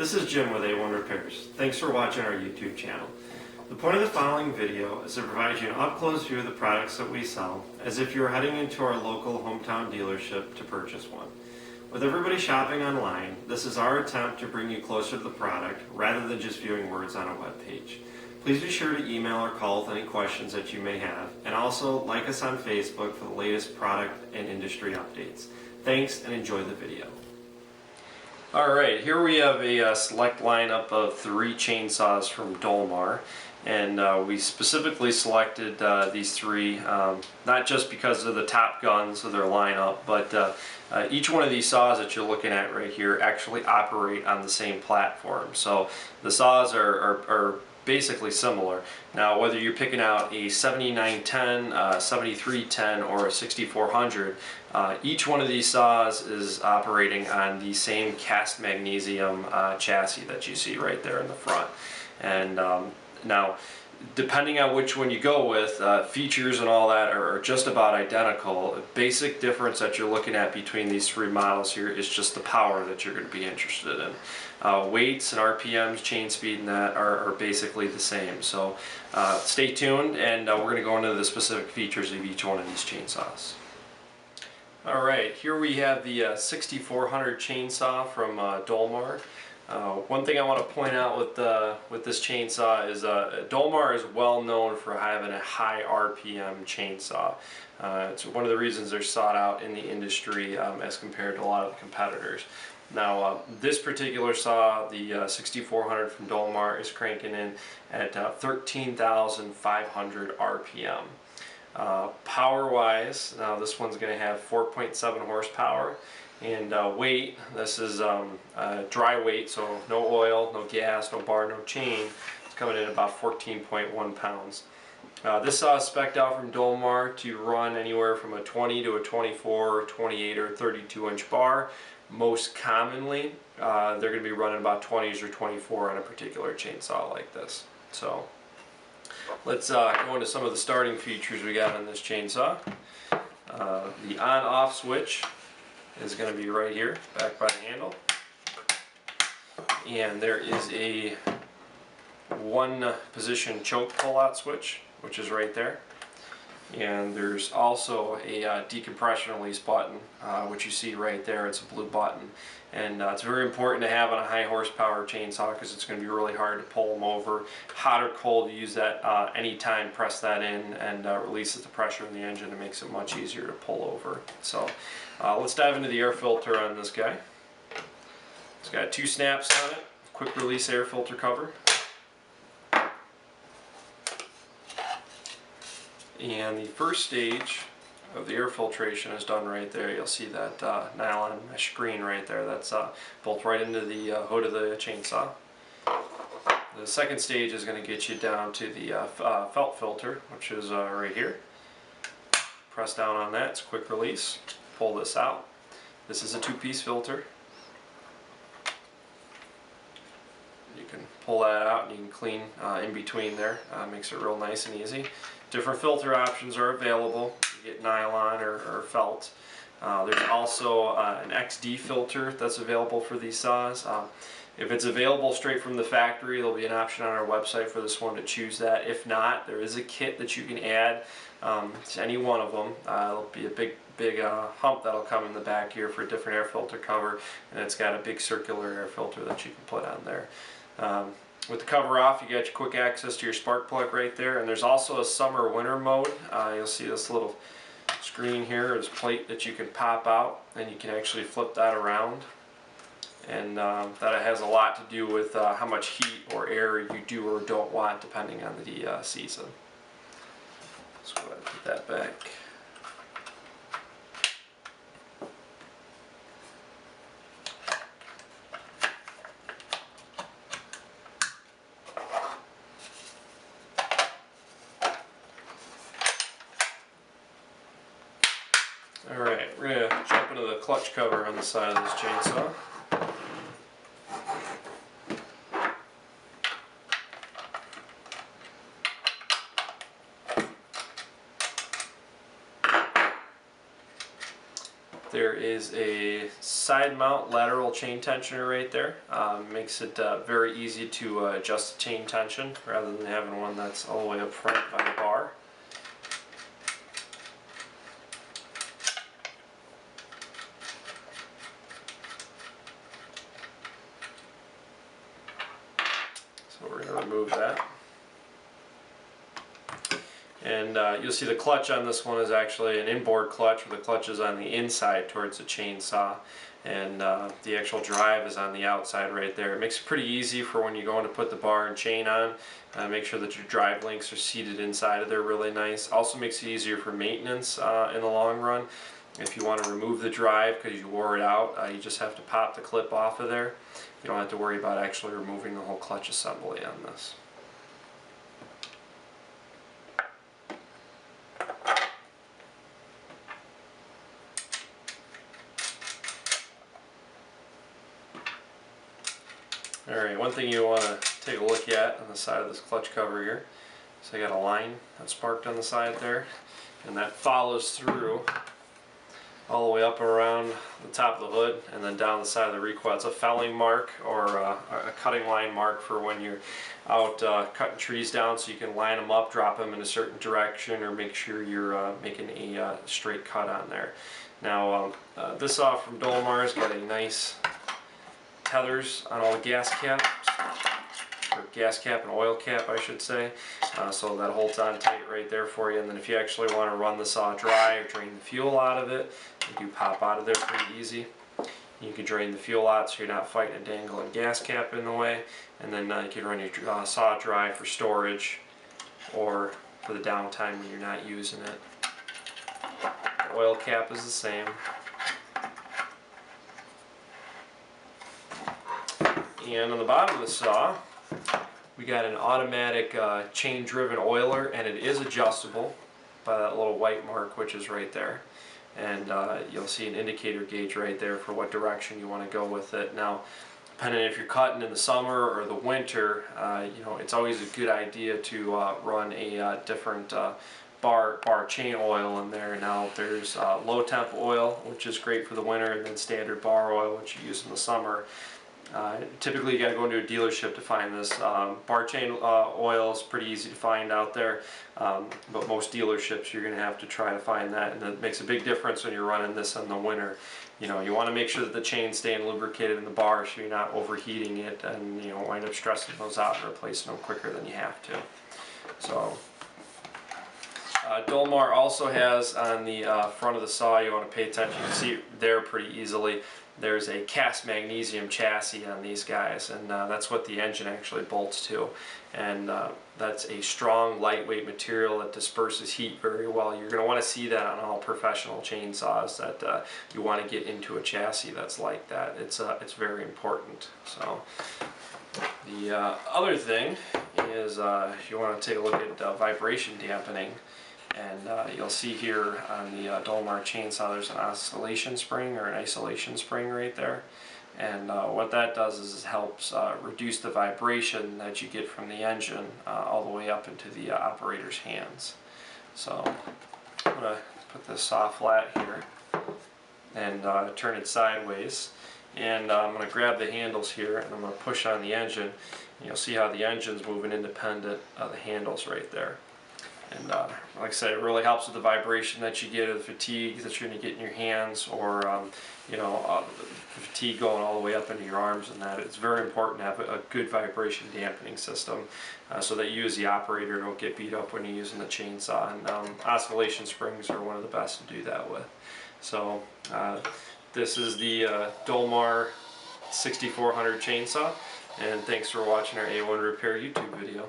This is Jim with A1 Repairs. Thanks for watching our YouTube channel. The point of the following video is to provide you an up-close view of the products that we sell, as if you were heading into our local hometown dealership to purchase one. With everybody shopping online, this is our attempt to bring you closer to the product rather than just viewing words on a web page. Please be sure to email or call with any questions that you may have, and also like us on Facebook for the latest product and industry updates. Thanks, and enjoy the video. Alright, here we have a select lineup of 3 chainsaws from Dolmar, and we specifically selected these 3 not just because of the top guns of their lineup, but each one of these saws that you're looking at right here actually operate on the same platform. So the saws are basically similar. Now, whether you're picking out a 7910, 7310, or a 6400, each one of these saws is operating on the same cast magnesium chassis that you see right there in the front. And now, depending on which one you go with, features and all that are just about identical. The basic difference that you're looking at between these 3 models here is just the power that you're going to be interested in. Weights and RPMs, chain speed, and that are basically the same. So stay tuned, and we're going to go into the specific features of each one of these chainsaws. Alright, here we have the 6400 chainsaw from Dolmar. One thing I want to point out with this chainsaw is Dolmar is well known for having a high RPM chainsaw. It's one of the reasons they're sought out in the industry as compared to a lot of the competitors. Now, this particular saw, the 6400 from Dolmar, is cranking in at 13,500 RPM. Power-wise, now this one's going to have 4.7 horsepower, and weight, this is dry weight, so no oil, no gas, no bar, no chain. It's coming in at about 14.1 pounds. This saw is spec'd out from Dolmar to run anywhere from a 20 to a 24, 28, or 32-inch bar. Most commonly, they're going to be running about 20s or 24 on a particular chainsaw like this. So let's go into some of the starting features we got on this chainsaw. The on-off switch is going to be right here, back by the handle. And there is a 1-position choke pull-out switch, which is right there. And there's also a decompression release button, which you see right there. It's a blue button, and it's very important to have on a high horsepower chainsaw because it's going to be really hard to pull them over. Hot or cold, you use that anytime. Press that in, and releases the pressure in the engine and makes it much easier to pull over. So let's dive into the air filter on this guy. It's got 2 snaps on it, quick release air filter cover. And the first stage of the air filtration is done right there. You'll see that nylon mesh screen right there. That's built right into the hood of the chainsaw. The second stage is going to get you down to the felt filter, which is right here. Press down on that. It's a quick release. Pull this out. This is a 2-piece filter. You can pull that out and you can clean in between there. Makes it real nice and easy. Different filter options are available. You get nylon or felt. There's also an XD filter that's available for these saws. If it's available straight from the factory, there'll be an option on our website for this one to choose that. If not, there is a kit that you can add to any one of them. There'll be a big hump that'll come in the back here for a different air filter cover, and it's got a big circular air filter that you can put on there. With the cover off, you got your quick access to your spark plug right there, and there's also a summer-winter mode. You'll see this little screen here, this plate that you can pop out, and you can actually flip that around. And that has a lot to do with how much heat or air you do or don't want depending on the season. Let's go ahead and put that back. Alright, we're going to jump into the clutch cover on the side of this chainsaw. There is a side mount lateral chain tensioner right there. Makes it very easy to adjust the chain tension rather than having one that's all the way up front by the bar. So we're going to remove that. And you'll see the clutch on this one is actually an inboard clutch, where the clutch is on the inside towards the chainsaw, and the actual drive is on the outside right there. It makes it pretty easy for when you're going to put the bar and chain on. Make sure that your drive links are seated inside of there really nice. Also makes it easier for maintenance in the long run. If you want to remove the drive because you wore it out, you just have to pop the clip off of there. You don't have to worry about actually removing the whole clutch assembly on this. Alright, one thing you want to take a look at on the side of this clutch cover here. So I got a line that's marked on the side there, and that follows through all the way up around the top of the hood and then down the side of the recoil. It's a felling mark, or a cutting line mark for when you're out cutting trees down, so you can line them up, drop them in a certain direction, or make sure you're making a straight cut on there. Now this saw from Dolmar has got a nice tethers on all the gas caps, or gas cap and oil cap I should say, so that holds on tight right there for you. And then if you actually want to run the saw dry or drain the fuel out of it, you do pop out of there pretty easy. You can drain the fuel out so you're not fighting a dangling gas cap in the way, and then you can run your saw dry for storage or for the downtime when you're not using it. The oil cap is the same. And on the bottom of the saw, we got an automatic chain-driven oiler, and it is adjustable by that little white mark, which is right there. And you'll see an indicator gauge right there for what direction you want to go with it. Now, depending if you're cutting in the summer or the winter, you know, it's always a good idea to run a different bar chain oil in there. Now, there's low temp oil, which is great for the winter, and then standard bar oil, which you use in the summer. Typically you got to go into a dealership to find this. Bar chain oil is pretty easy to find out there, but most dealerships you're going to have to try to find that, and it makes a big difference when you're running this in the winter. You know, you want to make sure that the chain's staying lubricated in the bar so you're not overheating it and, you know, wind up stressing those out and replacing them quicker than you have to. So Dolmar also has on the front of the saw, you want to pay attention, you can see it there pretty easily. There's a cast magnesium chassis on these guys, and that's what the engine actually bolts to. And that's a strong, lightweight material that disperses heat very well. You're going to want to see that on all professional chainsaws, that you want to get into a chassis that's like that. It's very important. So the other thing is if you want to take a look at vibration dampening. And you'll see here on the Dolmar chainsaw there's an oscillation spring, or an isolation spring right there. And what that does is it helps reduce the vibration that you get from the engine all the way up into the operator's hands. So I'm going to put this saw flat here and turn it sideways. And I'm going to grab the handles here and I'm going to push on the engine. And you'll see how the engine's moving independent of the handles right there. And like I said, it really helps with the vibration that you get, or the fatigue that you're going to get in your hands, or you know, the fatigue going all the way up into your arms and that. It's very important to have a good vibration dampening system so that you as the operator don't get beat up when you're using the chainsaw. And oscillation springs are one of the best to do that with. So this is the Dolmar PS-6400 Chainsaw, and thanks for watching our A1 Repair YouTube video.